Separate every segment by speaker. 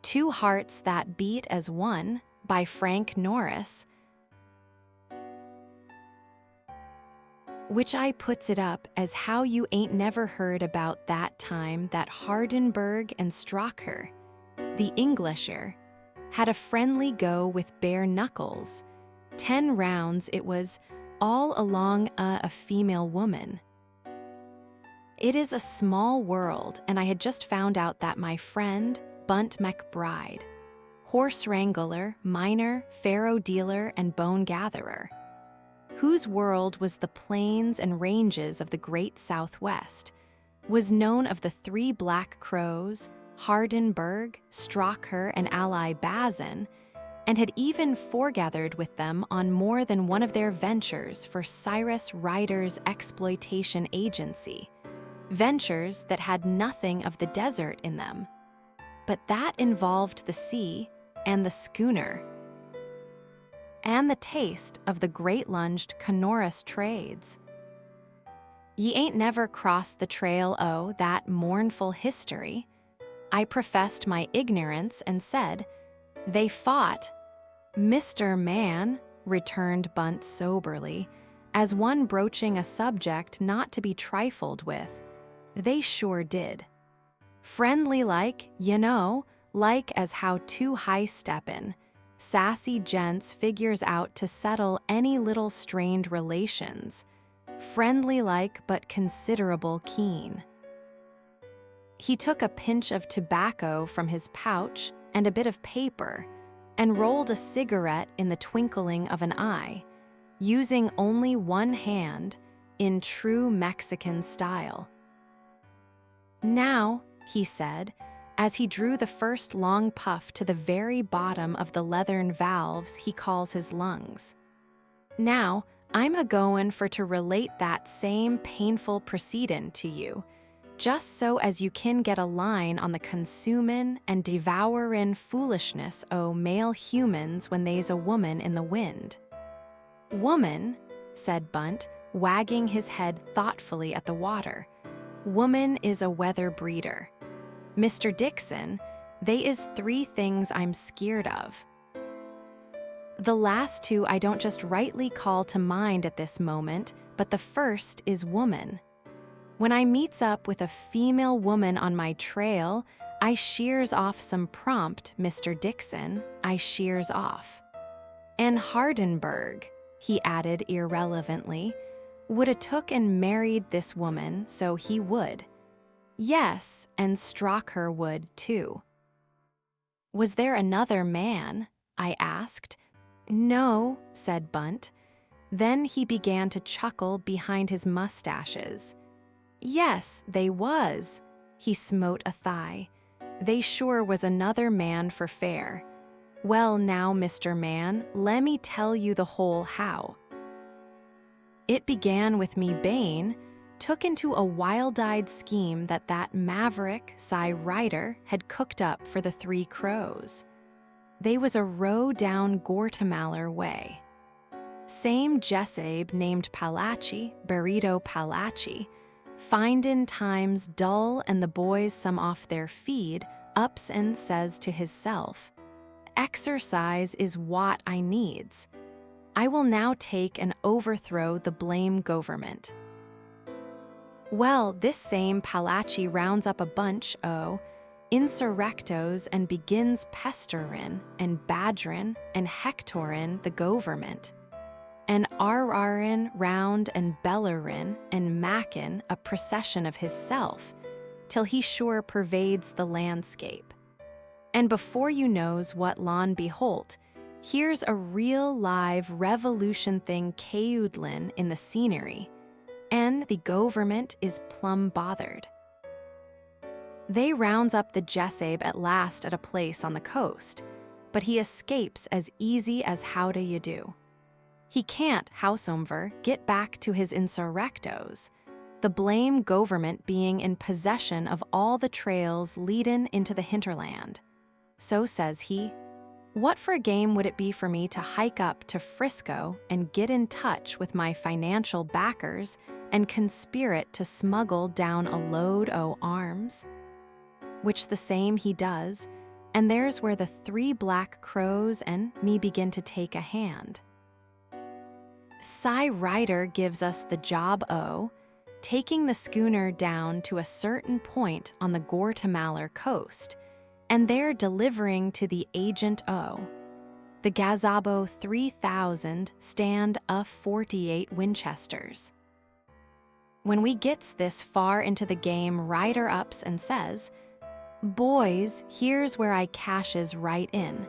Speaker 1: Two Hearts That Beat as One by Frank Norris, which I puts it up as how you ain't never heard about that time that Hardenberg and Strokher, the Englisher, had a friendly go with bare knuckles. 10 rounds it was, all along a female woman. It is a small world, and I had just found out that my friend, Bunt McBride, horse wrangler, miner, faro dealer, and bone gatherer, whose world was the plains and ranges of the great Southwest, was known of the 3 Black Crows, Hardenberg, Strokher, and ally Bazin, and had even foregathered with them on more than one of their ventures for Cyrus Ryder's exploitation agency, ventures that had nothing of the desert in them, but that involved the sea and the schooner, and the taste of the great-lunged Norris trades. Ye ain't never crossed the trail o' that mournful history. I professed my ignorance and said, "They fought." "Mr. Man," returned Bunt soberly, as one broaching a subject not to be trifled with, "they sure did. Friendly like, you know, like as how 2 high-steppin', sassy gents figures out to settle any little strained relations. Friendly like but considerable keen." He took a pinch of tobacco from his pouch and a bit of paper, and rolled a cigarette in the twinkling of an eye, using only one hand in true Mexican style. "Now," he said, as he drew the first long puff to the very bottom of the leathern valves he calls his lungs, "now, I'm a-goin' for to relate that same painful proceedin' to you, just so as you kin get a line on the consumin' and devourin' foolishness o' male humans when they's a woman in the wind." "Woman," said Bunt, wagging his head thoughtfully at the water, "woman is a weather breeder. Mr. Dixon, they is 3 things I'm skeered of. The last 2 I don't just rightly call to mind at this moment, but the first is woman. When I meets up with a female woman on my trail, I shears off some prompt, Mr. Dixon, I shears off. And Hardenberg," he added irrelevantly, "would 'a' took and married this woman, so he would. Yes, and Strokher would, too." "Was there another man?" I asked. "No," said Bunt. Then he began to chuckle behind his mustaches. "Yes, they was." He smote a thigh. "They sure was another man for fair. Well now, Mr. Man, lemme tell you the whole how. It began with me Bane took into a wild-eyed scheme that maverick, Cy Ryder, had cooked up for the 3 Crows. They was a row down Gortamalar way. Same Jessabe named Palachi, Burrito Palachi, findin' times dull and the boys some off their feed, ups and says to hisself, 'Exercise is what I needs. I will now take and overthrow the blame government.' Well, this same Palachi rounds up a bunch o' insurrectos and begins pesterin' and badgerin' and hectorin' the government, and arrarin' round and bellerin' and mackin' a procession of hisself, till he sure pervades the landscape. And before you knows what lon beholt, here's a real live revolution thing caoodlin' in the scenery, and the government is plumb bothered. They rounds up the Jessabe at last at a place on the coast, but he escapes as easy as how do you do. He can't, howsomever, get back to his insurrectos, the blame government being in possession of all the trails leadin' into the hinterland. So says he, "What for a game would it be for me to hike up to Frisco and get in touch with my financial backers and conspire to smuggle down a load o' arms?" Which the same he does, and there's where the 3 black crows and me begin to take a hand. Cy Ryder gives us the job o, taking the schooner down to a certain point on the Guatemala coast, and there delivering to the Agent O. The Gazabo 3000 stand of 48 Winchesters. When we gets this far into the game, Ryder ups and says, "Boys, here's where I cashes right in.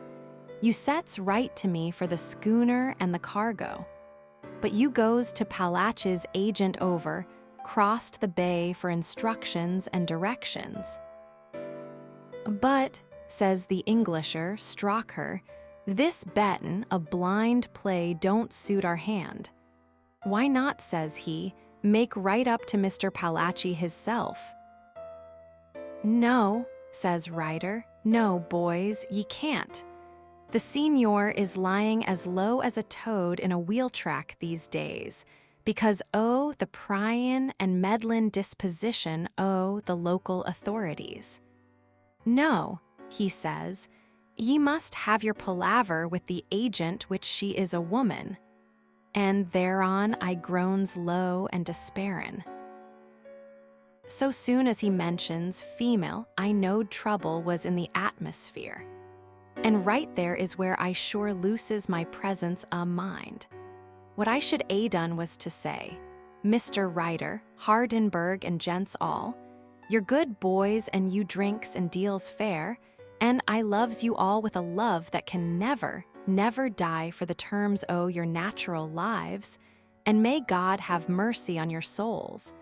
Speaker 1: You sets right to me for the schooner and the cargo. But you goes to Palach's agent over, crossed the bay for instructions and directions." "But," says the Englisher, Strokher, "this bettin' a blind play don't suit our hand. Why not," says he, "make right up to Mr. Palachi hisself?" "No," says Ryder, "no, boys, ye can't. The Signor is lying as low as a toad in a wheel track these days, because o' the pryin' and meddlin' disposition o' the local authorities. No," he says, "ye must have your palaver with the agent which she is a woman." And thereon I groans low and despairin'. So soon as he mentions female, I knowed trouble was in the atmosphere. And right there is where I sure loses my presence o' mind. What I should a done was to say, "Mr. Ryder, Hardenberg and gents all, you're good boys and you drinks and deals fair, and I loves you all with a love that can never, never die for the terms o' your natural lives, and may God have mercy on your souls.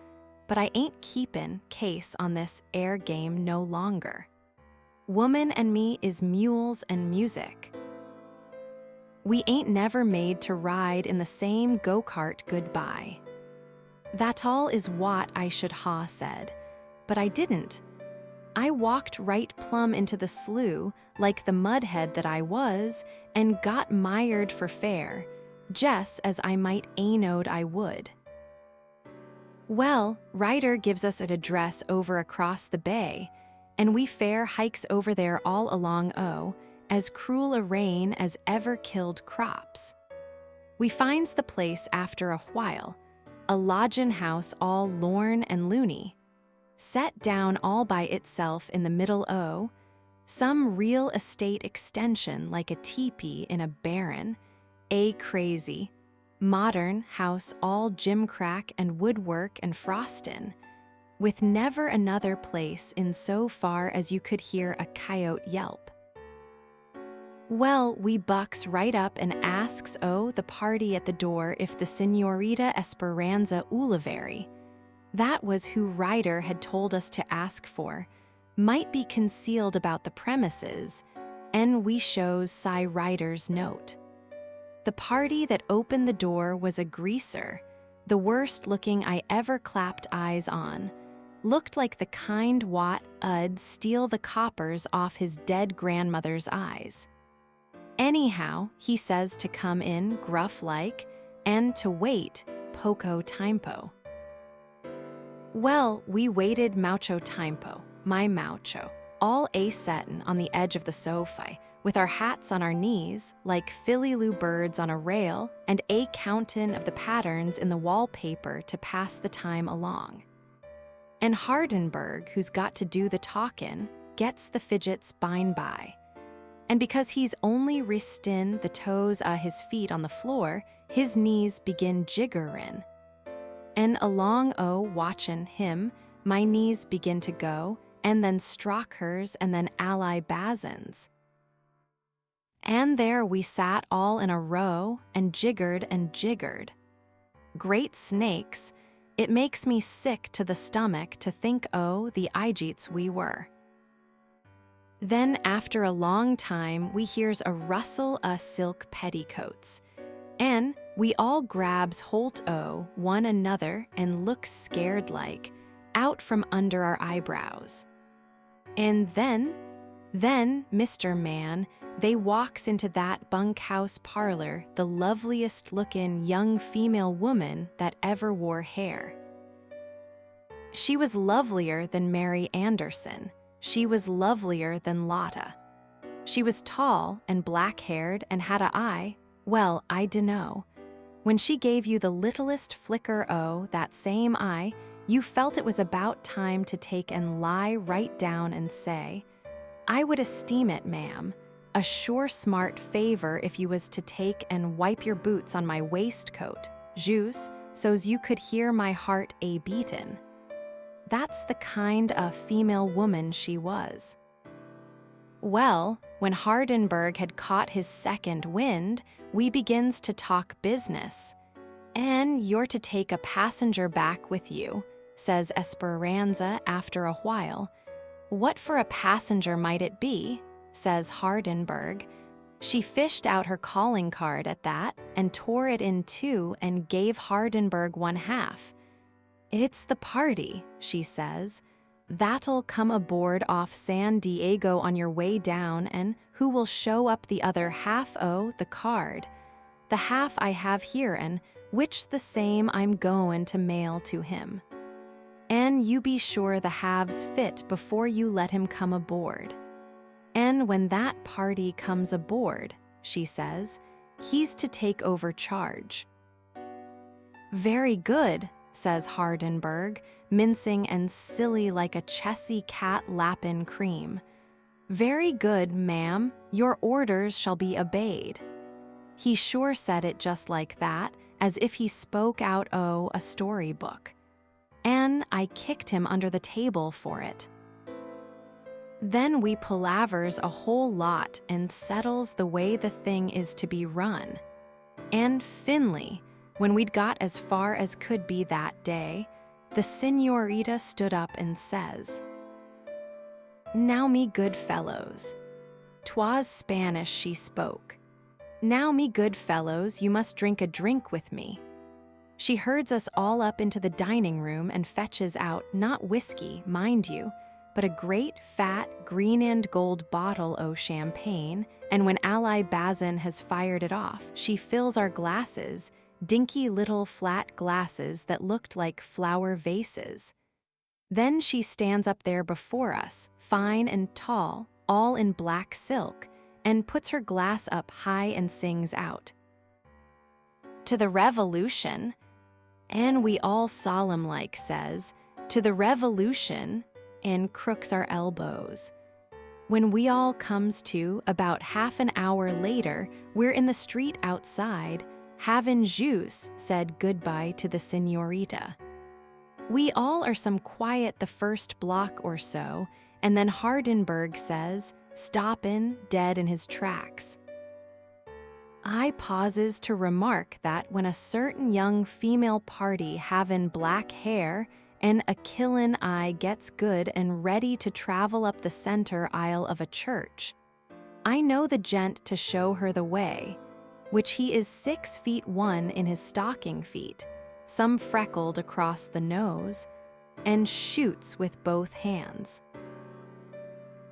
Speaker 1: But I ain't keepin' case on this air game no longer. Woman and me is mules and music. We ain't never made to ride in the same go-kart goodbye." That all is what I should ha said, but I didn't. I walked right plumb into the slough, like the mudhead that I was, and got mired for fair, just as I might a knowed I would. Well, Ryder gives us an address over across the bay, and we fair hikes over there all along o, as cruel a rain as ever killed crops. We finds the place after a while, a lodgin' house all lorn and loony, set down all by itself in the middle o, some real estate extension like a teepee in a barren, a crazy, modern house all gimcrack and woodwork and frostin', with never another place in so far as you could hear a coyote yelp. Well, we bucks right up and asks o the party at the door if the Señorita Esperanza Ulivari, that was who Ryder had told us to ask for, might be concealed about the premises, and we shows Cy Ryder's note. The party that opened the door was a greaser, the worst looking I ever clapped eyes on, looked like the kind what 'ud steal the coppers off his dead grandmother's eyes. Anyhow, he says to come in gruff-like, and to wait poco tiempo. Well, we waited mucho tiempo, my mucho, all a-settin' on the edge of the sofa, with our hats on our knees, like filly-loo birds on a rail, and a-countin' of the patterns in the wallpaper to pass the time along. And Hardenberg, who's got to do the talkin', gets the fidgets by. And because he's only restin' the toes o' his feet on the floor, his knees begin jiggerin'. And along o watchin' him, my knees begin to go, and then Strokher's, and then ally Bazin's. And there we sat all in a row, and jiggered. Great snakes, it makes me sick to the stomach to think o the ijeets we were. Then after a long time we hears a rustle o' silk petticoats, and we all grabs holt o one another and looks scared like, out from under our eyebrows. And then, Mr. Man, they walks into that bunkhouse parlor the loveliest looking young female woman that ever wore hair. She was lovelier than Mary Anderson. She was lovelier than Lotta. She was tall and black-haired and had a eye, well, I dunno. When she gave you the littlest flicker o' that same eye, you felt it was about time to take and lie right down and say, I would esteem it, ma'am, a sure smart favor if you was to take and wipe your boots on my waistcoat, jus, so's you could hear my heart a-beatin'. That's the kind of female woman she was. Well, when Hardenberg had caught his second wind, we begins to talk business. And you're to take a passenger back with you, says Esperanza after a while. What for a passenger might it be, says Hardenberg. She fished out her calling card at that and tore it in two and gave Hardenberg one half. It's the party, she says. That'll come aboard off San Diego on your way down and who will show up the other half o' the card. The half I have here and which the same I'm goin' to mail to him. And you be sure the halves fit before you let him come aboard. And when that party comes aboard, she says, he's to take over charge. Very good, says Hardenberg, mincing and silly like a chessy cat lappin' cream. Very good, ma'am, your orders shall be obeyed. He sure said it just like that, as if he spoke out o' a storybook. And I kicked him under the table for it. Then we palavers a whole lot and settles the way the thing is to be run. And Finley, when we'd got as far as could be that day, the señorita stood up and says, Now me good fellows. 'Twas Spanish she spoke. Now me good fellows, you must drink a drink with me. She herds us all up into the dining room and fetches out, not whiskey, mind you, but a great, fat, green and gold bottle o' champagne, and when Ally Bazin has fired it off, she fills our glasses, dinky little flat glasses that looked like flower vases. Then she stands up there before us, fine and tall, all in black silk, and puts her glass up high and sings out, To the Revolution, and we all solemn-like says, To the Revolution, and crooks our elbows. When we all comes to, about half an hour later, we're in the street outside, havin' juice said goodbye to the señorita. We all are some quiet the first block or so, and then Hardenberg says, stoppin' dead in his tracks. I pauses to remark that when a certain young female party havin' black hair and a killin' eye gets good and ready to travel up the center aisle of a church, I know the gent to show her the way, which he is 6'1" in his stocking feet, some freckled across the nose, and shoots with both hands.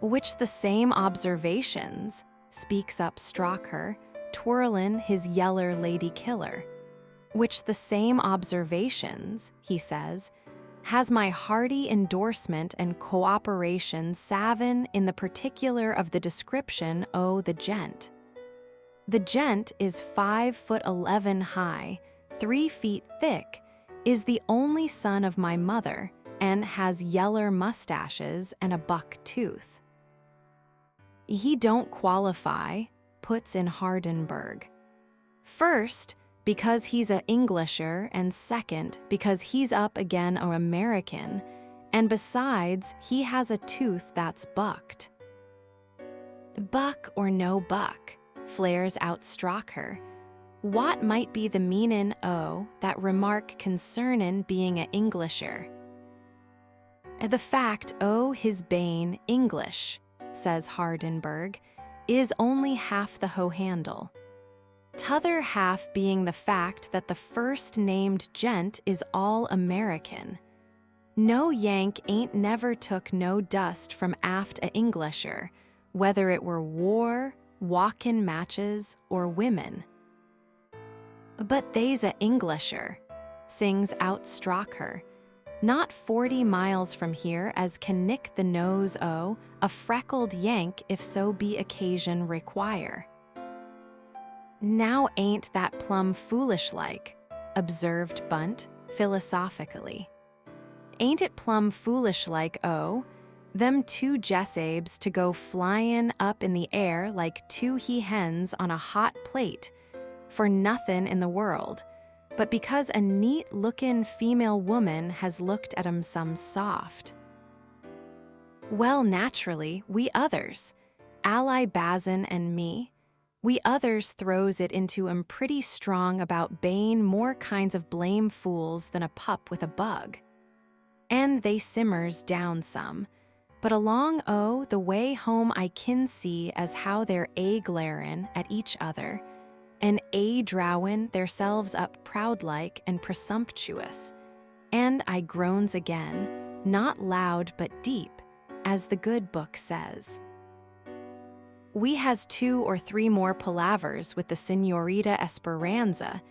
Speaker 1: Which the same observations, speaks up Strokher, twirlin' his yeller lady killer. Which the same observations, he says, has my hearty endorsement and cooperation savin in the particular of the description o' the gent. The gent is 5'11" high, 3 feet thick, is the only son of my mother, and has yeller mustaches and a buck tooth. He don't qualify, puts in Hardenberg. First, because he's a Englisher, and second, because he's up again a American, and besides, he has a tooth that's bucked. Buck or no buck, flares out Strokher. What might be the meanin' o' that remark concernin' being a Englisher? The fact o' his bane English, says Hardenberg, is only half the ho-handle. T'other half being the fact that the first named gent is all American. No Yank ain't never took no dust from aft a Englisher, whether it were war, walkin' matches, or women. But they's a Englisher, sings out Strokher. not 40 miles from here as can nick the nose o' a freckled Yank if so be occasion require. Now ain't that plumb foolish-like, observed Bunt, philosophically. Ain't it plumb foolish-like, oh, them two Jessabes to go flyin' up in the air like two he-hens on a hot plate, for nothin' in the world, but because a neat-lookin' female woman has looked at 'em some soft. Well, naturally, we others, Ally Bazin and me, we others throws it into 'em pretty strong about bayin' more kinds of blame fools than a pup with a bug. And they simmers down some, but along o' the way home I kin see as how they're glarin' at each other, and drowin' theirselves up proud-like and presumptuous, and I groans again, not loud but deep, as the good book says. We has 2 or 3 more palavers with the Señorita Esperanza,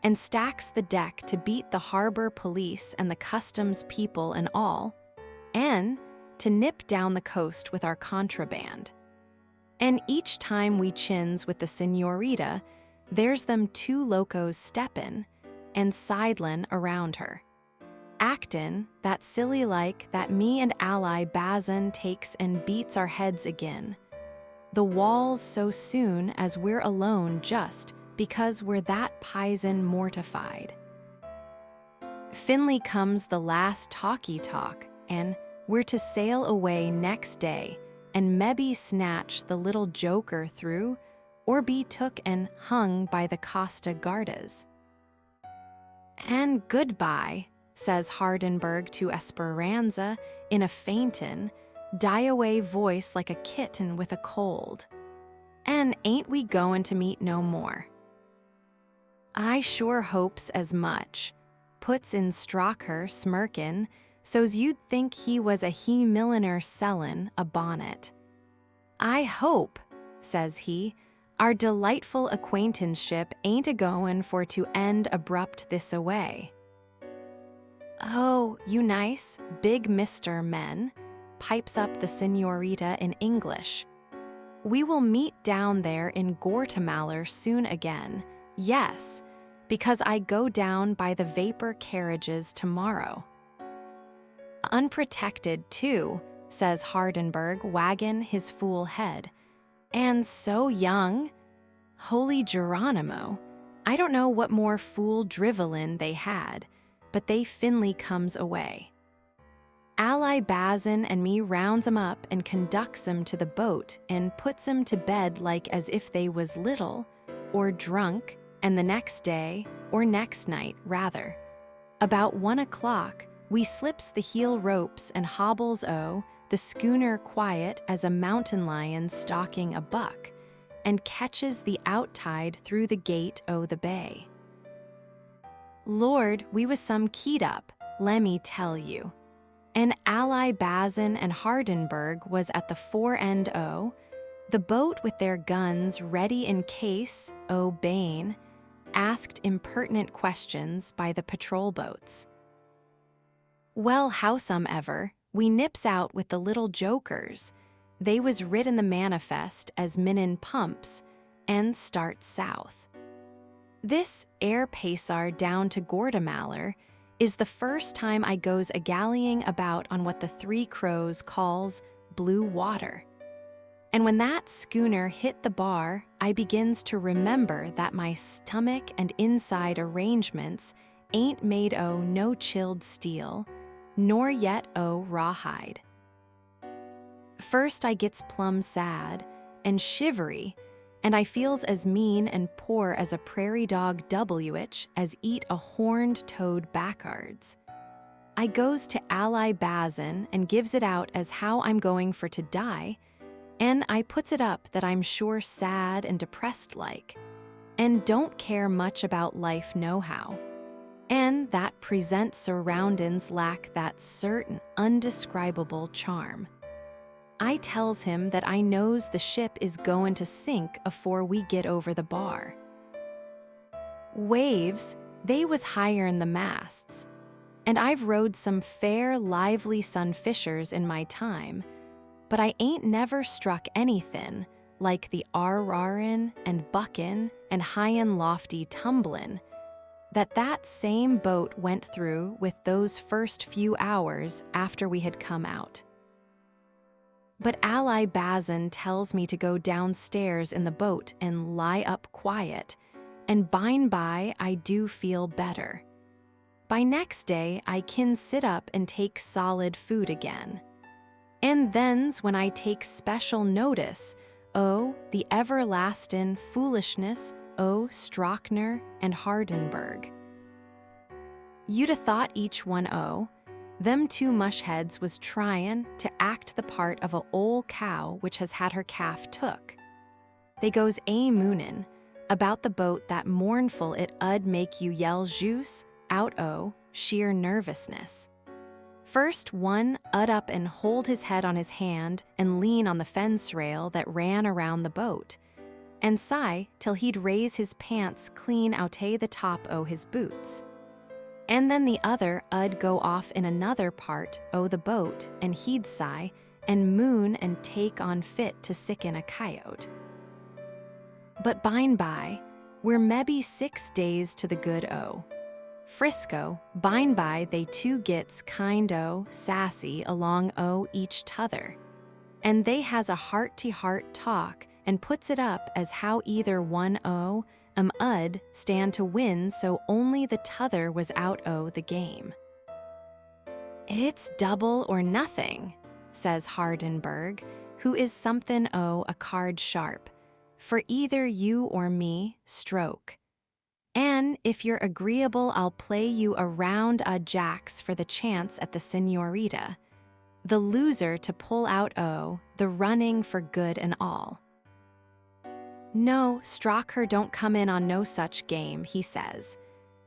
Speaker 1: and stacks the deck to beat the harbor police and the customs people and all, and to nip down the coast with our contraband. And each time we chins with the Señorita, there's them 2 locos steppin' and sidlin' around her, actin' that silly like that me and Ally Bazin takes and beats our heads agin the walls so soon as we're alone just because we're that pisen mortified. Finley comes the last talky-talk, and we're to sail away next day and mebbe snatch the little joker through or be took and hung by the Costa Guardas. And goodbye, says Hardenberg to Esperanza in a faintin', die-away voice like a kitten with a cold. And ain't we goin' to meet no more? I sure hopes as much, puts in Strokher smirkin', so's you'd think he was a he-milliner sellin' a bonnet. I hope, says he, our delightful acquaintanceship ain't a-goin' for to end abrupt this-a-way. Oh, you nice, big Mr. Men, pipes up the Señorita in English. We will meet down there in Guatemala soon again, yes, because I go down by the vapor carriages tomorrow. Unprotected, too, says Hardenberg, waggin' his fool head. And so young? Holy Geronimo, I don't know what more fool drivelin' they had, but they Finley comes away. Ally Bazin and me rounds 'em up and conducts 'em to the boat and puts 'em to bed like as if they was little, or drunk, and the next day, or next night, rather. About 1 o'clock, we slips the heel ropes and hobbles the schooner quiet as a mountain lion stalking a buck, and catches the outtide through the gate o' the bay. Lord, we was some keyed up, lemme tell you. And Ally Bazin and Hardenberg was at the fore end the boat with their guns ready in case Bain asked impertinent questions by the patrol boats. Well, howsomever, we nips out with the little jokers. They was writ in the manifest as minin pumps, and start south. This air pacer down to Guatemala is the first time I goes a-gallying about on what the Three Crows calls blue water. And when that schooner hit the bar, I begins to remember that my stomach and inside arrangements ain't made no chilled steel, nor yet rawhide. First I gets plumb sad and shivery, and I feels as mean and poor as a prairie dog WH as eat a horned toad backards. I goes to Ally Bazin and gives it out as how I'm going for to die, and I puts it up that I'm sure sad and depressed like, and don't care much about life nohow, and that present surroundings lack that certain undescribable charm. I tells him that I knows the ship is goin' to sink afore we get over the bar. Waves, they was higher'n the masts, And I've rode some fair, lively sunfishers in my time, but I ain't never struck anythin' like the arrarin and buckin and high and lofty tumblin' that same boat went through with those first few hours after we had come out. But Ally Bazin tells me to go downstairs in the boat and lie up quiet, and by I do feel better. By next day I can sit up and take solid food again. And then's when I take special notice, the everlastin' foolishness Strokher and Hardenberg. You'd 'a thought each one them two mushheads was tryin' to act the part of a ol' cow which has had her calf took. They goes moonin' about the boat that mournful it 'ud make you yell juice out sheer nervousness. First one 'ud up and hold his head on his hand and lean on the fence rail that ran around the boat, and sigh till he'd raise his pants clean oute the top his boots. And then the other 'ud go off in another part the boat, and he'd sigh and moon and take on fit to sicken a coyote. But by, we're mebbe 6 days to the good Frisco, by they two gets kind sassy along each t'other, and they has a heart-to-heart talk and puts it up as how either one ud stand to win so only the t'other was out the game. It's double or nothing, says Hardenberg, who is somethin' a card sharp, for either you or me stroke. And if you're agreeable, I'll play you a round jacks for the chance at the senorita, the loser to pull out the running for good and all. No, Strokher don't come in on no such game, he says.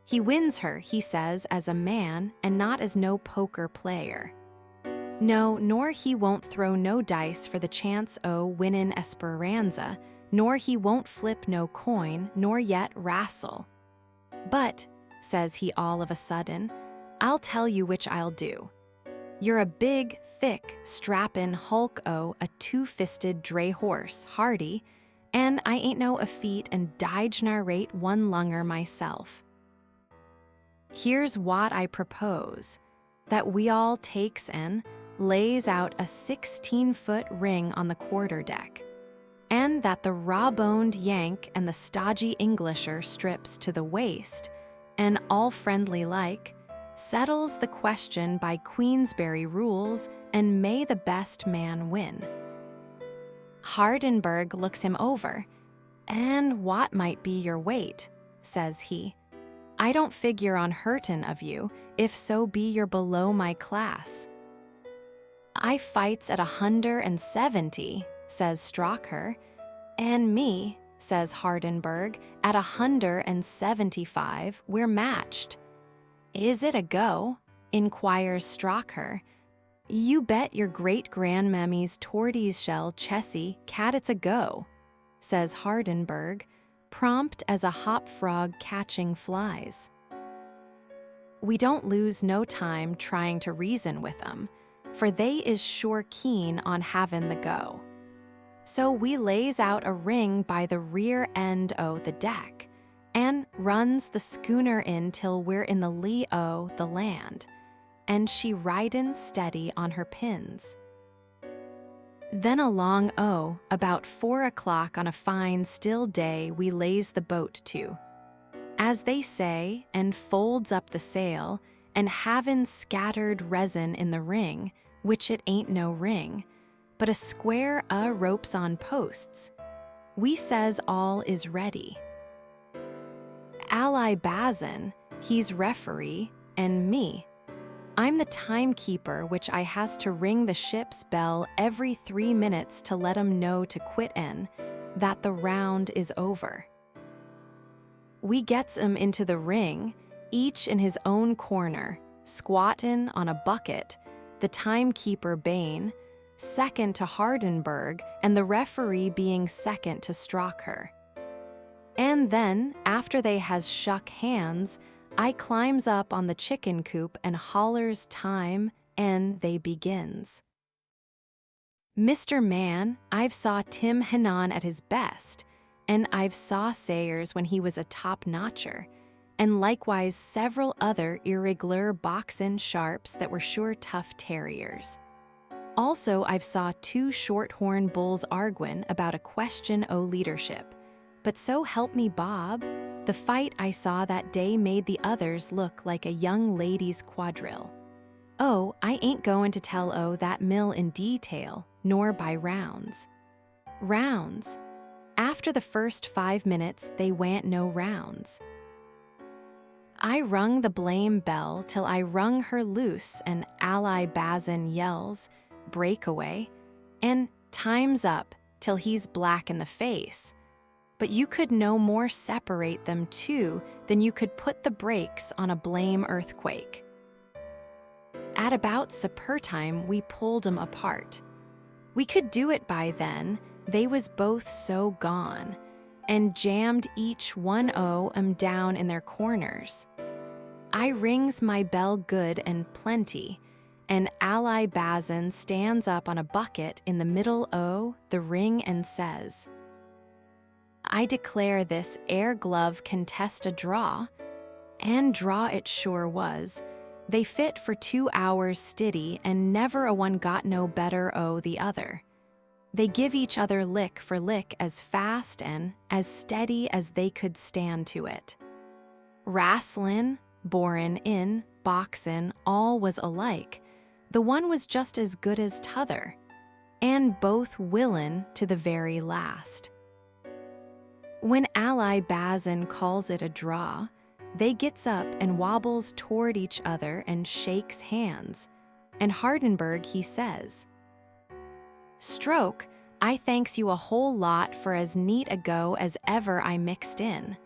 Speaker 1: He wins her, he says, as a man and not as no poker player. No, nor he won't throw no dice for the chance winnin' Esperanza, nor he won't flip no coin, nor yet wrastle. But, says he all of a sudden, I'll tell you which I'll do. You're a big, thick, strappin' hulk a two-fisted dray horse, hardy, and I ain't no effete and dige narrate one lunger myself. Here's what I propose, that we all takes and lays out a 16-foot ring on the quarter-deck, and that the raw-boned Yank and the stodgy Englisher strips to the waist, and all friendly-like, settles the question by Queensberry rules, and may the best man win. Hardenberg looks him over. And what might be your weight, says he. I don't figure on hurtin' of you, if so be you're below my class. I fights at 170, says Strokher, and me, says Hardenberg, at 175, we're matched. Is it a go? Inquires Strokher. You bet your great-grandmammy's tortoise-shell chessy cat it's a go, says Hardenberg, prompt as a hop frog catching flies. We don't lose no time trying to reason with them, for they is sure keen on havin' the go. So we lays out a ring by the rear end the deck, and runs the schooner in till we're in the lee the land, and she ridin' steady on her pins. Then along about 4 o'clock on a fine still day we lays the boat to, as they say, and folds up the sail, and havin' scattered resin in the ring, which it ain't no ring, but a square ropes on posts, we says all is ready. Ally Bazin, he's referee, and me, I'm the timekeeper which I has to ring the ship's bell every 3 minutes to let 'em know to quit in, that the round is over. We gets 'em into the ring, each in his own corner, squattin' on a bucket, the timekeeper Bain, second to Hardenberg, and the referee being second to Strokher. And then, after they has shuck hands, I climbs up on the chicken coop and hollers time, and they begins. Mr. Man, I've saw Tim Henan at his best, and I've saw Sayers when he was a top-notcher, and likewise several other irregular boxin' sharps that were sure tough terriers. Also, I've saw 2 shorthorn bulls arguin' about a question o' leadership, but so help me Bob, the fight I saw that day made the others look like a young lady's quadrille. Oh, I ain't goin' to tell o' that mill in detail, nor by rounds. Rounds. After the first 5 minutes, they wa'n't no rounds. I rung the blame bell till I rung her loose, and Ally Bazin yells, breakaway, and time's up till he's black in the face. But you could no more separate them two than you could put the brakes on a blame earthquake. At about supper time, we pulled 'em apart. We could do it by then, they was both so gone, and jammed each one o' 'em down in their corners. I rings my bell good and plenty, and Ally Bazin stands up on a bucket in the middle o' the ring and says, I declare this air glove contest a draw, and draw it sure was. They fit for 2 hours stiddy, and never a one got no better o' the other. They give each other lick for lick as fast and as steady as they could stand to it. Wrastlin', borin' in, boxin', all was alike. The one was just as good as t'other, and both willin' to the very last. When Ally Bazin calls it a draw, they gets up and wobbles toward each other and shakes hands, and Hardenberg he says, Stroke, I thanks you a whole lot for as neat a go as ever I mixed in.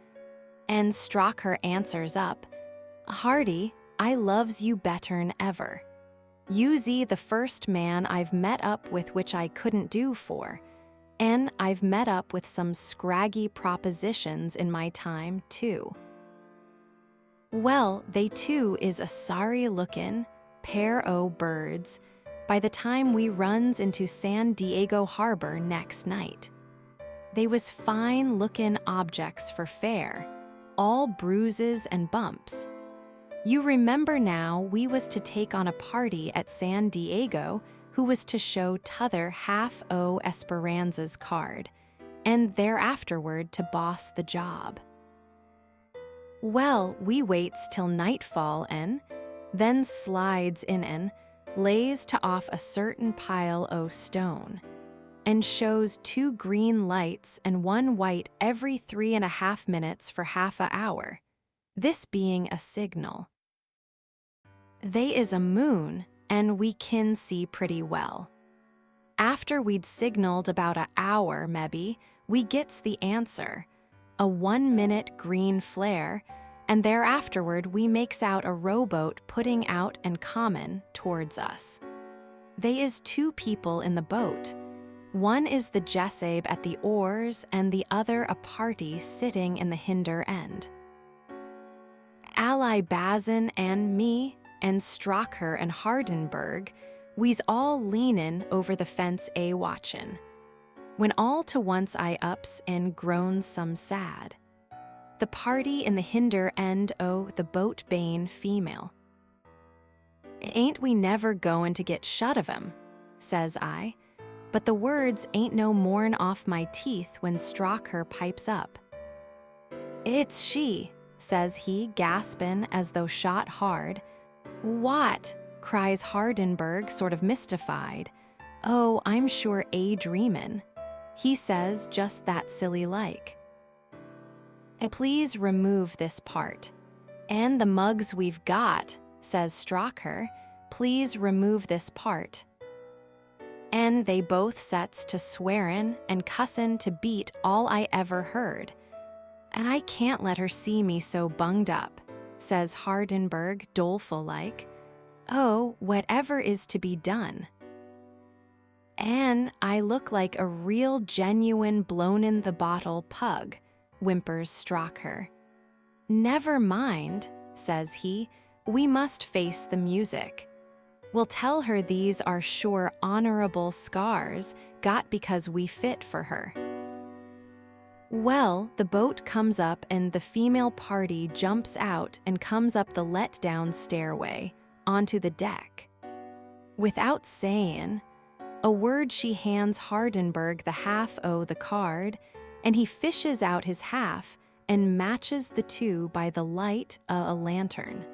Speaker 1: And Strokher answers up, Hardy, I loves you better'n ever. You ze the first man I've met up with which I couldn't do for, and I've met up with some scraggy propositions in my time, too. Well, they too is a sorry-lookin' pair o' birds by the time we runs into San Diego Harbor next night. They was fine-lookin' objects for fare, all bruises and bumps. You remember now we was to take on a party at San Diego who was to show t'other half o' Esperanza's card, and thereafterward to boss the job. Well, we waits till nightfall and then slides in and lays to off a certain pile o' stone, and shows 2 green lights and 1 white every 3.5 minutes for half a hour, this being a signal. They is a moon, and we kin see pretty well. After we'd signaled about a hour, mebbe, we gets the answer, a 1-minute green flare, and thereafterward we makes out a rowboat putting out and common towards us. They is 2 people in the boat. One is the Jessabe at the oars, and the other a party sitting in the hinder end. Ally Bazin and me, and Strokher and Hardenberg, we's all leanin' over the fence watchin', when all to once I ups and groans some sad. The party in the hinder end o' the boat bane female. Ain't we never goin' to get shut of 'em, says I, but the words ain't no more'n off my teeth when Strokher pipes up. It's she, says he, gaspin' as though shot hard. What? Cries Hardenberg, sort of mystified. Oh, I'm sure dreamin'. He says just that silly like. Please remove this part. And the mugs we've got, says Strokher, please remove this part. And they both sets to swearin' and cussin' to beat all I ever heard. And I can't let her see me so bunged up, says Hardenberg, doleful-like. Oh, whatever is to be done? And I look like a real genuine blown-in-the-bottle pug, whimpers Strokher. Never mind, says he, "we must face the music. We'll tell her these are sure honorable scars, got because we fit for her." Well, the boat comes up and the female party jumps out and comes up the let-down stairway, onto the deck. Without saying a word, she hands Hardenberg the half o' the card, and he fishes out his half and matches the two by the light o' a lantern.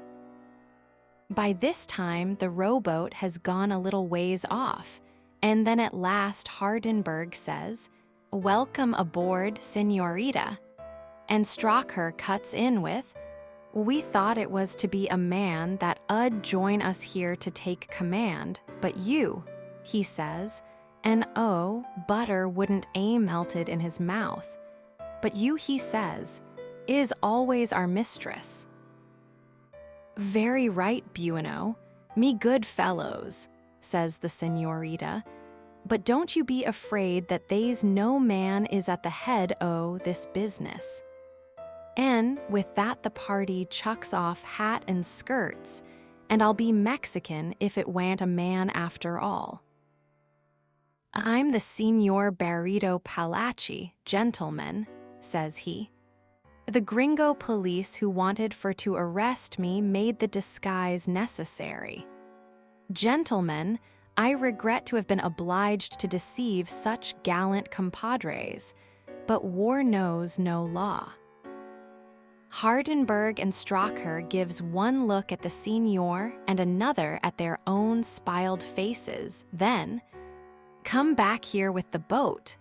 Speaker 1: By this time, the rowboat has gone a little ways off, and then at last Hardenberg says, "Welcome aboard, Señorita." And Strokher cuts in with, "We thought it was to be a man that 'ud join us here to take command, but you," he says, and oh, butter wouldn't melted in his mouth. "But you," he says, "is always our mistress." "Very right, Bueno, me good fellows," says the señorita, "but don't you be afraid that they's no man is at the head o' this business." And with that the party chucks off hat and skirts, and I'll be Mexican if it wa'n't a man after all. "I'm the Señor Barrito Palachi, gentlemen," says he. "The gringo police who wanted for to arrest me made the disguise necessary. Gentlemen, I regret to have been obliged to deceive such gallant compadres, but war knows no law." Hardenberg and Strokher gives one look at the señor and another at their own spiled faces, then, "Come back here with the boat,"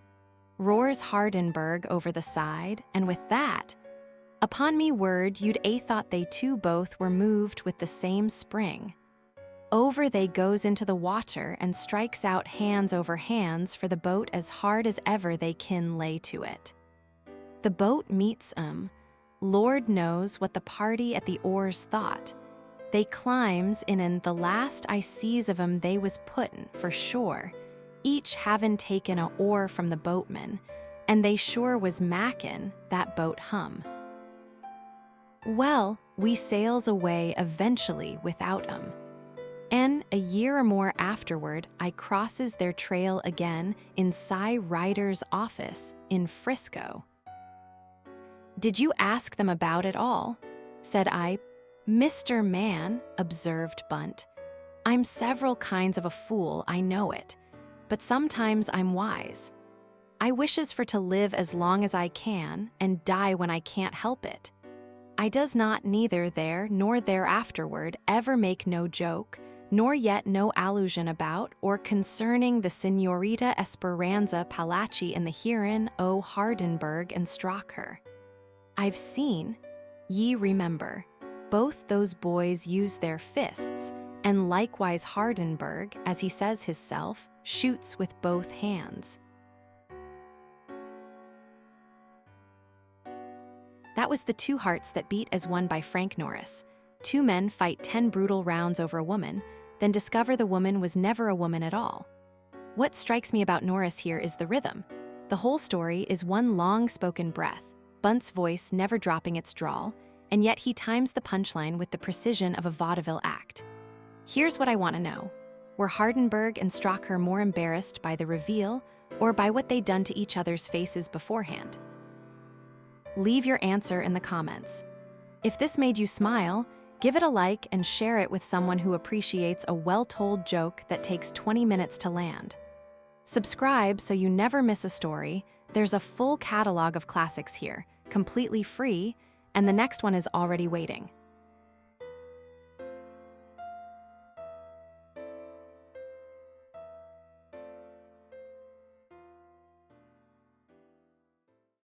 Speaker 1: roars Hardenberg over the side, and with that, upon me word you'd thought they two both were moved with the same spring. Over they goes into the water and strikes out hands over hands for the boat as hard as ever they kin lay to it. The boat meets 'em. Lord knows what the party at the oars thought. They climbs in, and the last I sees of 'em they was puttin', for sure, each havin' taken a oar from the boatman, and they sure was mackin' that boat hum. Well, we sails away eventually without 'em. And a year or more afterward, I crosses their trail again in Cy Ryder's office in Frisco. "Did you ask them about it all?" said I. "Mr. Man," observed Bunt, "I'm several kinds of a fool, I know it, but sometimes I'm wise. I wishes for to live as long as I can and die when I can't help it. I does not neither there nor there afterward ever make no joke, nor yet no allusion about or concerning the Señorita Esperanza Palachi in the herein o' Hardenberg and Strokher. I've seen, ye remember, both those boys use their fists, and likewise Hardenberg, as he says hisself, shoots with both hands." That was The Two Hearts That Beat as One by Frank Norris. Two men fight 10 brutal rounds over a woman, then discover the woman was never a woman at all. What strikes me about Norris here is the rhythm. The whole story is one long spoken breath, Bunt's voice never dropping its drawl, and yet he times the punchline with the precision of a vaudeville act. Here's what I want to know. Were Hardenberg and Strokher more embarrassed by the reveal or by what they'd done to each other's faces beforehand? Leave your answer in the comments. If this made you smile, give it a like and share it with someone who appreciates a well-told joke that takes 20 minutes to land. Subscribe so you never miss a story. There's a full catalog of classics here, completely free, and the next one is already waiting.